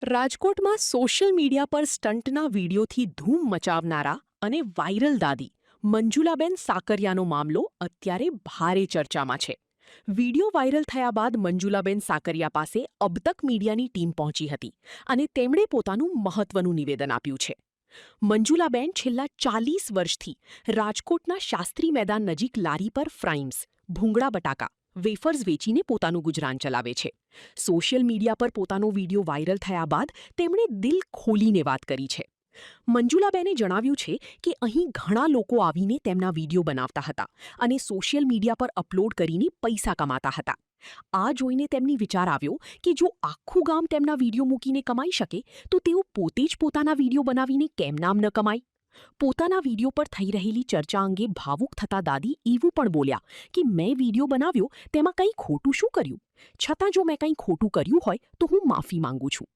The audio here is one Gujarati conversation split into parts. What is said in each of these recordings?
રાજકોટમાં સોશિયલ મીડિયા પર સ્ટંટના વીડિયોથી ધૂમ મચાવનારા અને વાયરલ દાદી મંજુલાબેન સાકરિયાનો મામલો અત્યારે ભારે ચર્ચામાં છે. વીડિયો વાયરલ થયા બાદ મંજુલાબેન સાકરિયા પાસે અબતક મીડિયાની ટીમ પહોંચી હતી અને તેમણે પોતાનું મહત્વનું નિવેદન આપ્યું છે. મંજુલાબેન છેલ્લા 40 વર્ષથી રાજકોટના શાસ્ત્રી મેદાન નજીક લારી પર ફ્રાઈમ્સ, ભૂંગળા બટાકા, વેફર્સ વેચીને પોતાનું ગુજરાન ચલાવે છે. સોશિયલ મીડિયા પર પોતાનો વીડિયો વાયરલ થયા બાદ તેમણે દિલ ખોલીને વાત કરી છે. મંજુલાબેને જણાવ્યું છે કે અહીં ઘણા લોકો આવીને તેમના વીડિયો બનાવતા હતા અને સોશિયલ મીડિયા પર અપલોડ કરીને પૈસા કમાતા હતા. આ જોઈને તેમની વિચાર આવ્યો કે જો આખું ગામ તેમના વીડિયો મૂકીને કમાઈ શકે તો તેઓ પોતે જ પોતાના વીડિયો બનાવીને કેમ નામ ન કમાય? પોતાના વીડિયો પર થઈ રહેલી ચર્ચા અંગે ભાવુક થતા દાદી એવું પણ બોલ્યા કે મેં વીડિયો બનાવ્યો તેમાં કંઈ ખોટું શું કર્યું? છતાં જો મેં કંઈ ખોટું કર્યું હોય તો હું માફી માંગુ છું.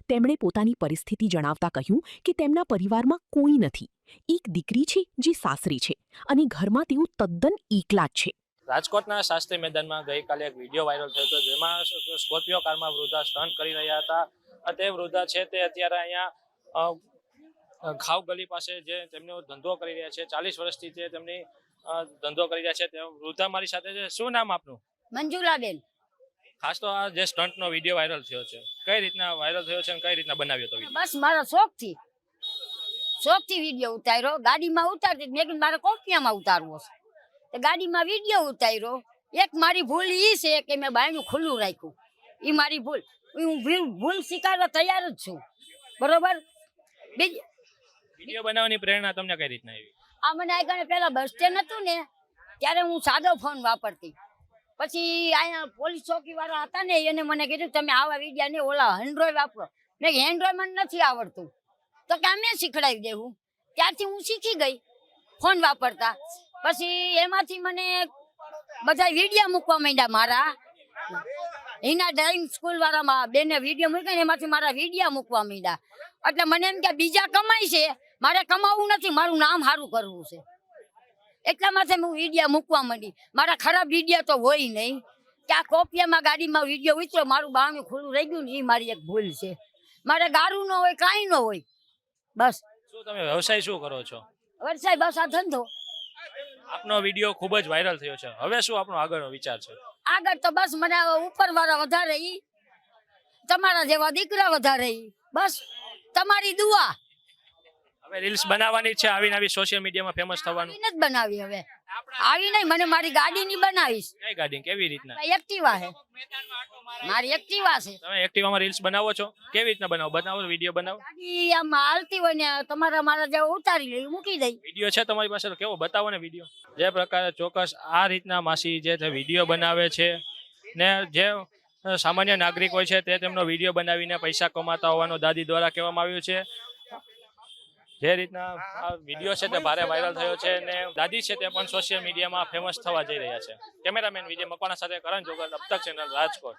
તેમણે પોતાની પરિસ્થિતિ જણાવતા કહ્યું કે તેમના પરિવારમાં કોઈ નથી. એક દીકરી છે જે સાસરી છે અને ઘરમાં તેઓ તદ્દન એકલા જ છે. રાજકોટના શાસ્ત્રી મેદાનમાં ગઈકાલે એક વિડીયો વાયરલ થયો હતો, જેમાં સ્કોર્પિયો કારમાં વૃદ્ધા સ્ટન્ટ કરી રહ્યા હતા. તે વૃદ્ધા છે તે અત્યારે અહીંયા ખાવ ગલી પાસે જે તેમનો ધંધો કરી રહ્યા છે. 40 વર્ષથી તે તેમની ધંધો કરી રહ્યા છે. તે વૃદ્ધા મારી સાથે છે. શું નામ આપનું? મંજુલાબેન. ખાસ તો આ જે સ્ટન્ટનો વિડીયો વાયરલ થયો છે, કઈ રીતના વાયરલ થયો છે અને કઈ રીતના બનાવ્યો હતો વિડીયો? બસ મારા શોખથી વિડીયો ઉતાર્યો. ગાડીમાં ઉતારતી મેં કીધું મારે કોપિયામાં ઉતારવો છે. તો ગાડીમાં વિડીયો ઉતાર્યો. એક મારી ભૂલ ઈ છે કે મેં બાયણું ખુલ્લું રાખ્યું. ઈ મારી ભૂલ. હું ભૂલ સ્વીકારવા તૈયાર જ છું. બરોબર. વિડીયો બનાવવાની પ્રેરણા તમને કઈ રીતના આવી? આ મને આગળ પેલા બસ સ્ટેન્ડ હતું ને ત્યારે હું સાદો ફોન વાપરતી. પછી અહીંયા પોલીસ ચોકી વાળા હતા ને એને મને કીધું તમે આવા વિડીયા ને ઓલા એન્ડ્રોઈડ વાપરો. મેં એન્ડ્રોઈડ મને નથી આવડતું તો કે અમે શીખડાવી દેવું. ત્યારથી હું શીખી ગઈ ફોન વાપરતા. પછી એમાંથી મને બધા વિડીયા મૂકવા માંડ્યા મારા. એના ડ્રાઇવિંગ સ્કૂલ વાળામાં બેને વિડીયો મૂક્યા ને એમાંથી મારા વિડીયા મૂકવા માંડ્યા. એટલે મને એમ કે બીજા કમાય છે, મારે કમાવું નથી, મારું નામ સારું કરવું છે. એટલા માટે હું વિડીયા મૂકવા માંડી. મારા ખરાબ વિડીયા તો હોય નહીં કે આ કોપિયામાં ગાડીમાં વિડીયો ઉતર્યો મારું બારણું ખુલ્લું રહી ગયું ને એ મારી એક ભૂલ છે. મારે ગારું ન હોય, કાંઈ ન હોય. બસ. શું તમે વ્યવસાય શું કરો છો? વ્યવસાય બસ આ ધંધો. આપનો વિડીયો ખૂબ જ વાયરલ થયો છે. હવે શું આપણો આગળનો વિચાર છે? આગળ તો બસ મને ઉપરવાળા વધારે ઈ, તમારા જેવા દીકરા વધારે ઈ, બસ તમારી દુઆ. હવે રીલ્સ બનાવવાની છે, આવીને આવી સોશિયલ મીડિયામાં ફેમસ થવાનું? નથી બનાવી હવે. આવી નહીં, મને મારી ગાડીની બનાવીશ. કઈ ગાડી? કેવી રીતના? એક્ટિવા છે મારી. એક્ટિવા છે. તમે એક્ટિવામાં રીલ્સ બનાવો છો? કેવી રીતના બનાવો વિડીયો બનાવો? ગાડી આમ હાલતી હોય ને તમારા મારા જેવો ઉતારી લઈ મૂકી દઈ. વિડીયો છે તમારી પાસે તો કેવો બતાવો ને વિડીયો. જે પ્રકારે ચોક્કસ આ રીતના માસી જે વિડીયો બનાવે છે ને જે સામાન્ય નાગરિક હોય છે તે તેમનો વિડીયો બનાવીને પૈસા કમાતા હોવાનો દાદી દ્વારા કહેવામાં આવ્યું છે. જે રીતના આ વિડીયો છે તે ભારે વાયરલ થયો છે અને દાદી છે તે પણ સોશિયલ મીડિયામાં ફેમસ થવા જઈ રહ્યા છે. કેમેરામેન વિજય મકવાણા સાથે કરણ જોગર, અબતક ચેનલ, રાજકોટ.